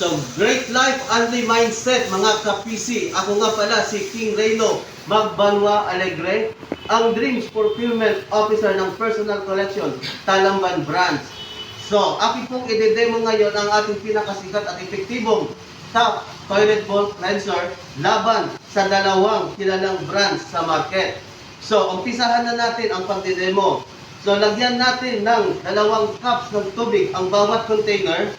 So, Great Life Only Mindset, mga ka-PC. Ako nga pala si King Reyno Magbanwa Alegre, ang Dreams Fulfillment Officer ng Personal Collection, Talamban Branch. So, akin pong i-demo ngayon ang ating pinakasikat at epektibong top toilet bowl cleanser laban sa dalawang kilalang brands sa market. So, umpisahan na natin ang pagdidemo. So, lagyan natin ng 2 cups ng tubig ang bawat container.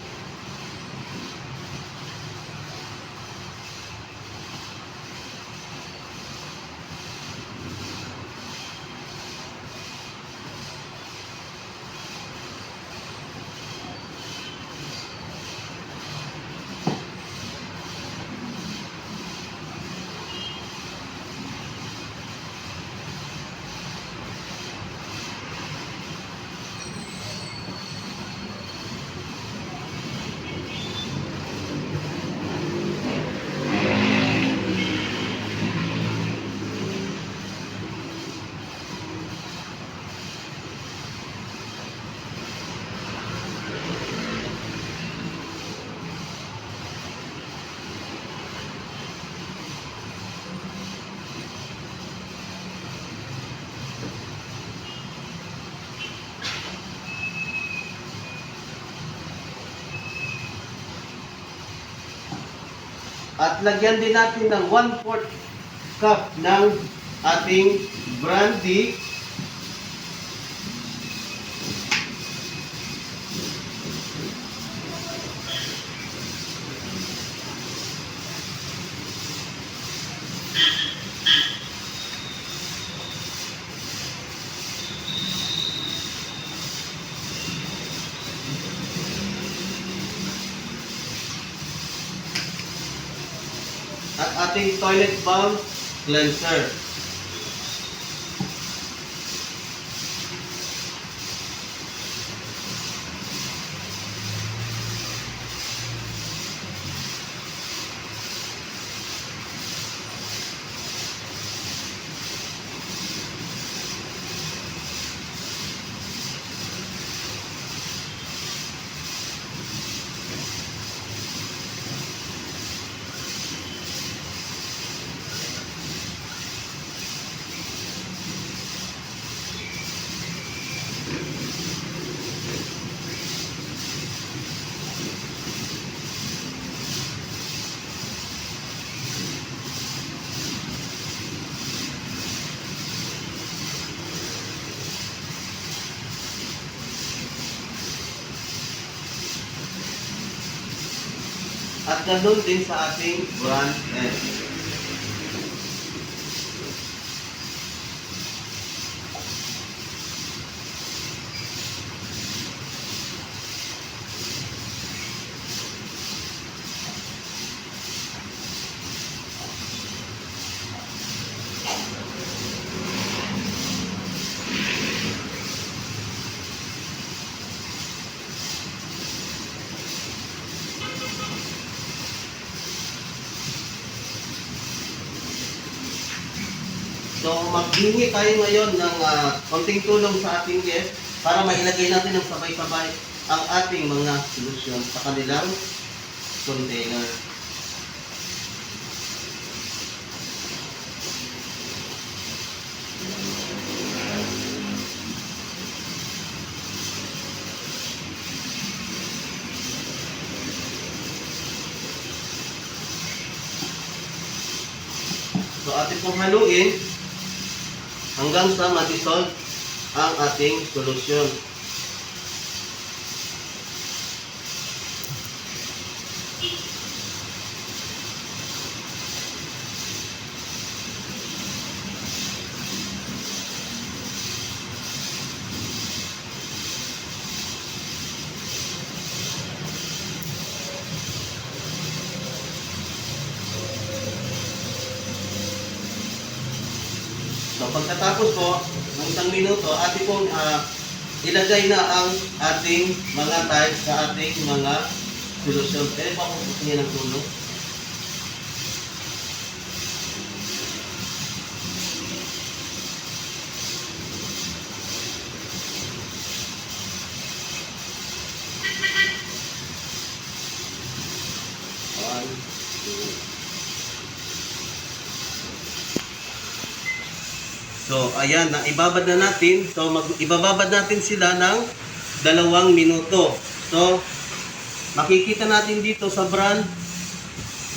At lagyan din natin ng 1/4 cup ng ating brandy. At ating toilet bowl cleanser. At ganoon din sa ating brand end. So, maghingi tayo ngayon ng konting tulong sa ating guest para mailagay natin ng sabay-sabay ang ating mga solusyon sa kanilang container. So, atin pong haluin hanggang sa ma-dissolve ang ating solusyon. So, pagkatapos po ng 1 minuto, atin pong ilagay na ang ating mga tiles sa ating mga solusyon. Kaya pa kung gusto niya ng tulong. So, ayan, na ibabad na natin. So, ibababad natin sila ng 2 minuto. So, makikita natin dito sa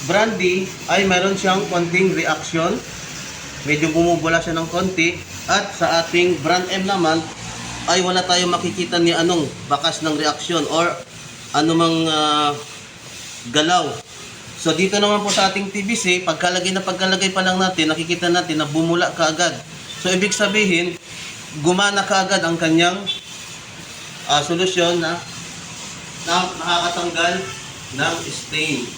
brandy ay meron siyang konting reaction. Medyo bumubula siya ng konti. At sa ating brand M naman ay wala tayong makikita ni anong bakas ng reaksyon or anumang galaw. So, dito naman po sa ating TBC, pagkalagay pa lang natin, nakikita natin na bumula kaagad. So, ibig sabihin, gumana kaagad ang kanyang solusyon na nakakatanggal ng stain.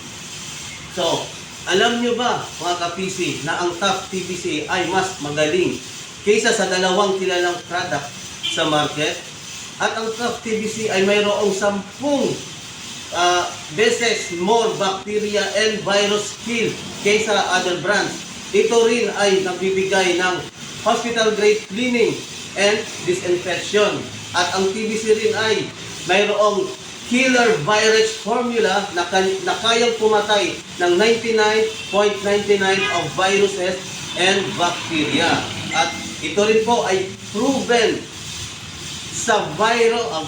So, alam nyo ba, mga ka-PC, na ang top TBC ay mas magaling kaysa sa dalawang kilalang product sa market? At ang top TBC ay mayroong 10 beses more bacteria and virus kill kaysa other brands. Ito rin ay nagbibigay ng hospital grade cleaning and disinfection. At ang TBC rin ay mayroong killer virus formula na kayang pumatay ng 99.99 of viruses and bacteria. At ito rin po ay proven sa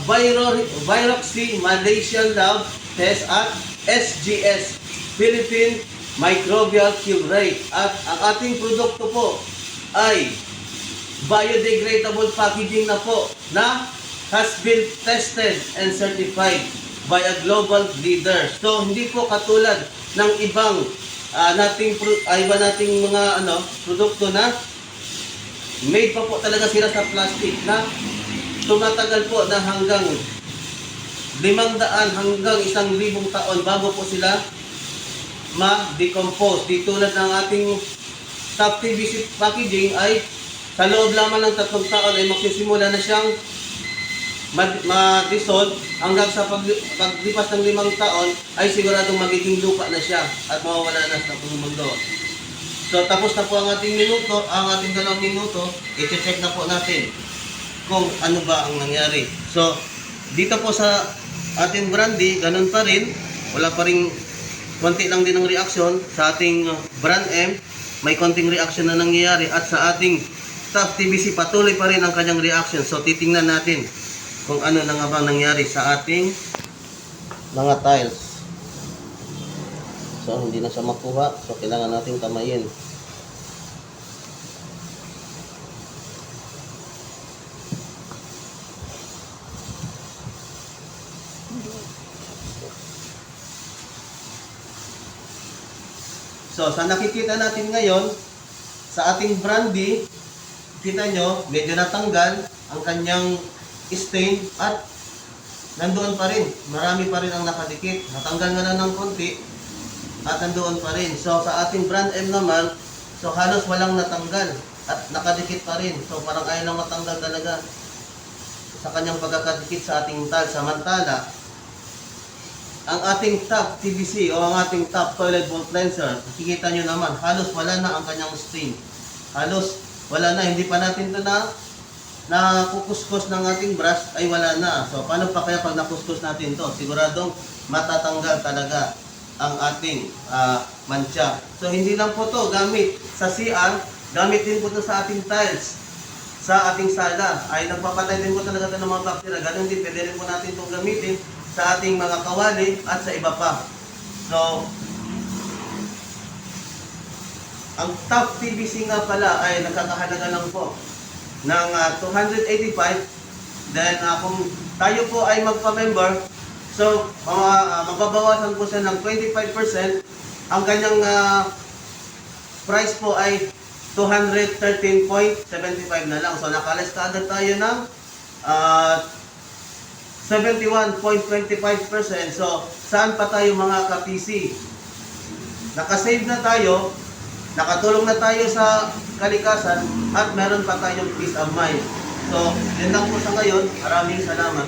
Viroxy Malaysian Lab Test at SGS Philippine Microbial Kill Rate. At ang ating produkto po ay biodegradable packaging na po na has been tested and certified by a global leader. So hindi po katulad ng ibang nating mga produkto na made pa po talaga sila sa plastic na tumatagal po na hanggang 500 hanggang 1,000 taon bago po sila ma-decompose. Di tulad ng ating top TBC packaging ay sa loob lamang ng 3 taon ay magsisimula na siyang ma-dissolve hanggang sa paglipas ng 5 taon ay siguradong magiging lupa na siya at mawawala na sa mundo. So tapos na po ang ating 2 minuto, i-check na po natin kung ano ba ang nangyari. So dito po sa ating brandy, ganun pa rin, wala pa rin, konti lang din ang reaction. Sa ating brand M, may konting reaction na nangyayari at sa ating top TBC patuloy pa rin ang kanyang reaction. So titingnan natin kung ano na nga bang nangyari sa ating mga tiles. So hindi na siya makuha, so kailangan natin kamayin. So sa nakikita natin ngayon sa ating brandy, kita nyo, medyo natanggal ang kanyang stain at nandoon pa rin. Marami pa rin ang nakadikit. Natanggal na lang ng konti at nandoon pa rin. So sa ating brand M naman, so halos walang natanggal at nakadikit pa rin. So parang ayaw lang matanggal talaga sa kanyang pagkakadikit sa ating tile. Samantala, ang ating top TBC o ang ating top toilet bowl cleanser, nakikita nyo naman, halos wala na ang kanyang stain. Halos wala na, hindi pa natin ito na kukuskus ng ating brush ay wala na. So paano pa kaya pag nakuskus natin to? Siguradong matatanggal talaga ang ating mancha. So hindi lang po to gamit sa CR, gamit din po to sa ating tiles, sa ating sala. Ay nagpapatay din po talaga ito ng mga bacteria. Ganun din, pwede rin po natin itong gamitin sa ating mga kawali at sa iba pa. So ang top TBC nga pala ay nagkakahalaga lang po ng 285. Then kung tayo po ay magpa-member, so magbabawasan po siya ng 25%. Ang kanyang price po ay 213.75 na lang. So nakalis ka agad tayo ng 71.25%. So saan pa tayo mga ka-PC? Nakasave na tayo, nakatulong na tayo sa kalikasan at meron pa tayong peace of mind. So, yun lang po sa ngayon. Maraming salamat.